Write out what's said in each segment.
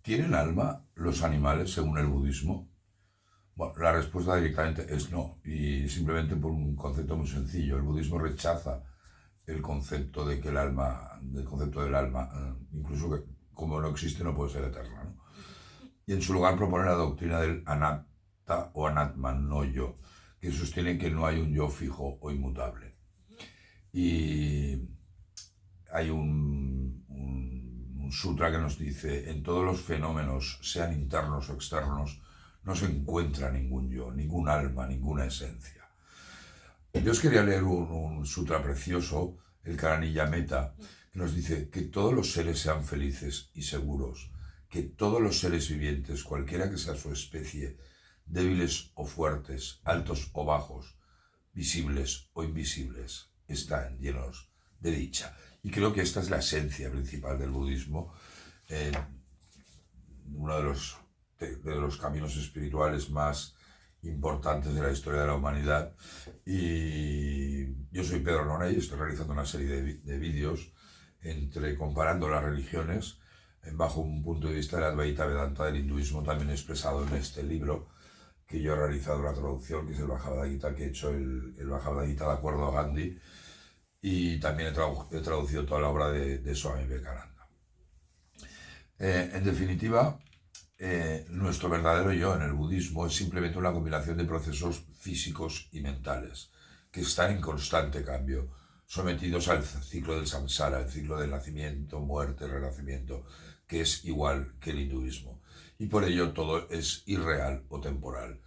¿Tienen alma los animales según el budismo? Bueno, la respuesta directamente es no, y simplemente por un concepto muy sencillo. El budismo rechaza el concepto de que el alma, del concepto del alma, incluso que como no existe no puede ser eterna, ¿no? Y en su lugar propone la doctrina del anatta o anatman, no yo, que sostiene que no hay un yo fijo o inmutable. Y hay un sutra que nos dice, en todos los fenómenos, sean internos o externos, no se encuentra ningún yo, ningún alma, ninguna esencia. Yo os quería leer un sutra precioso, el Karaniyameta, que nos dice que todos los seres sean felices y seguros, que todos los seres vivientes, cualquiera que sea su especie, débiles o fuertes, altos o bajos, visibles o invisibles, están llenos de dicha. Y creo que esta es la esencia principal del budismo, uno de los caminos espirituales más importantes de la historia de la humanidad. Y yo soy Pedro Nonay y estoy realizando una serie de vídeos comparando las religiones bajo un punto de vista del Advaita Vedanta del hinduismo, también expresado en este libro que yo he realizado una traducción, que es el Bhagavad Gita, que he hecho el Bhagavad Gita de acuerdo a Gandhi, y también he traducido toda la obra de Swami Vivekananda. En definitiva, nuestro verdadero yo en el budismo es simplemente una combinación de procesos físicos y mentales que están en constante cambio, sometidos al ciclo del samsara, el ciclo del nacimiento, muerte, renacimiento, que es igual que el hinduismo. Y por ello todo es irreal o temporal.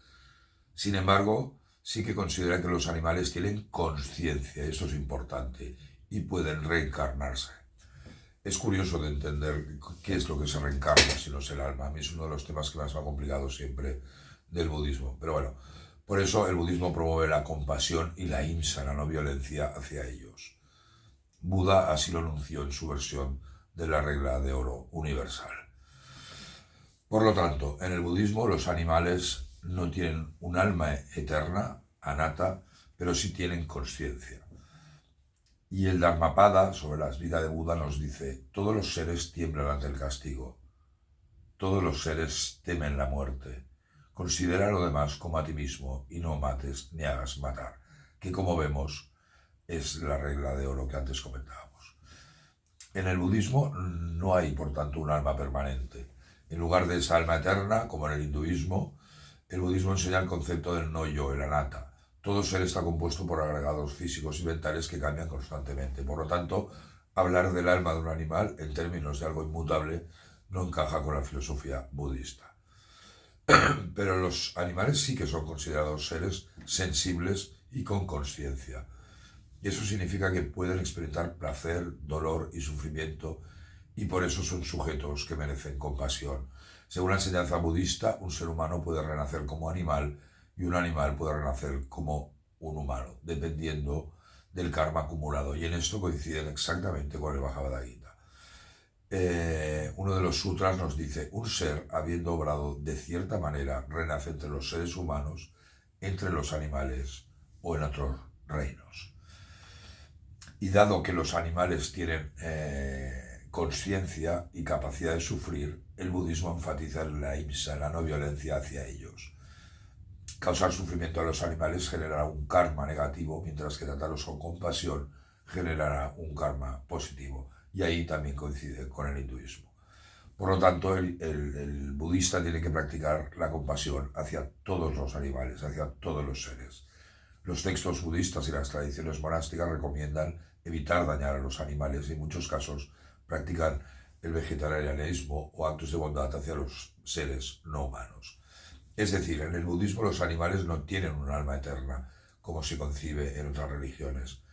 Sin embargo, sí que considera que los animales tienen conciencia, eso es importante, y pueden reencarnarse. Es curioso de entender qué es lo que se reencarna si no es el alma. A mí es uno de los temas que más me ha complicado siempre del budismo. Pero bueno, por eso el budismo promueve la compasión y la ahimsa, la no violencia hacia ellos. Buda así lo anunció en su versión de la regla de oro universal. Por lo tanto, en el budismo los animales no tienen un alma eterna, anatta, pero sí tienen conciencia. Y el Dharmapada, sobre la vida de Buda, nos dice, todos los seres tiemblan ante el castigo, todos los seres temen la muerte. Considera lo demás como a ti mismo y no mates ni hagas matar, que como vemos es la regla de oro que antes comentábamos. En el budismo no hay, por tanto, un alma permanente. En lugar de esa alma eterna, como en el hinduismo, el budismo enseña el concepto del no-yo, el anatta. Todo ser está compuesto por agregados físicos y mentales que cambian constantemente. Por lo tanto, hablar del alma de un animal en términos de algo inmutable no encaja con la filosofía budista. Pero los animales sí que son considerados seres sensibles y con conciencia. Y eso significa que pueden experimentar placer, dolor y sufrimiento, y por eso son sujetos que merecen compasión. Según la enseñanza budista, un ser humano puede renacer como animal y un animal puede renacer como un humano, dependiendo del karma acumulado. Y en esto coinciden exactamente con el Bhagavad Gita. Uno de los sutras nos dice, un ser, habiendo obrado de cierta manera, renace entre los seres humanos, entre los animales o en otros reinos. Y dado que los animales tienen conciencia y capacidad de sufrir, el budismo enfatiza en la ahimsa, la no violencia hacia ellos. Causar sufrimiento a los animales generará un karma negativo, mientras que tratarlos con compasión generará un karma positivo. Y ahí también coincide con el hinduismo. Por lo tanto, el budista tiene que practicar la compasión hacia todos los animales, hacia todos los seres. Los textos budistas y las tradiciones monásticas recomiendan evitar dañar a los animales y en muchos casos practicar el vegetarianismo o actos de bondad hacia los seres no humanos. Es decir, en el budismo los animales no tienen un alma eterna, como se concibe en otras religiones,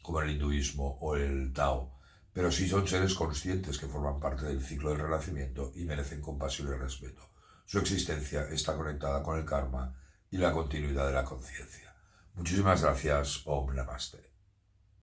como el hinduismo o el Tao, pero sí son seres conscientes que forman parte del ciclo del renacimiento y merecen compasión y respeto. Su existencia está conectada con el karma y la continuidad de la conciencia. Muchísimas gracias. Om Namaste.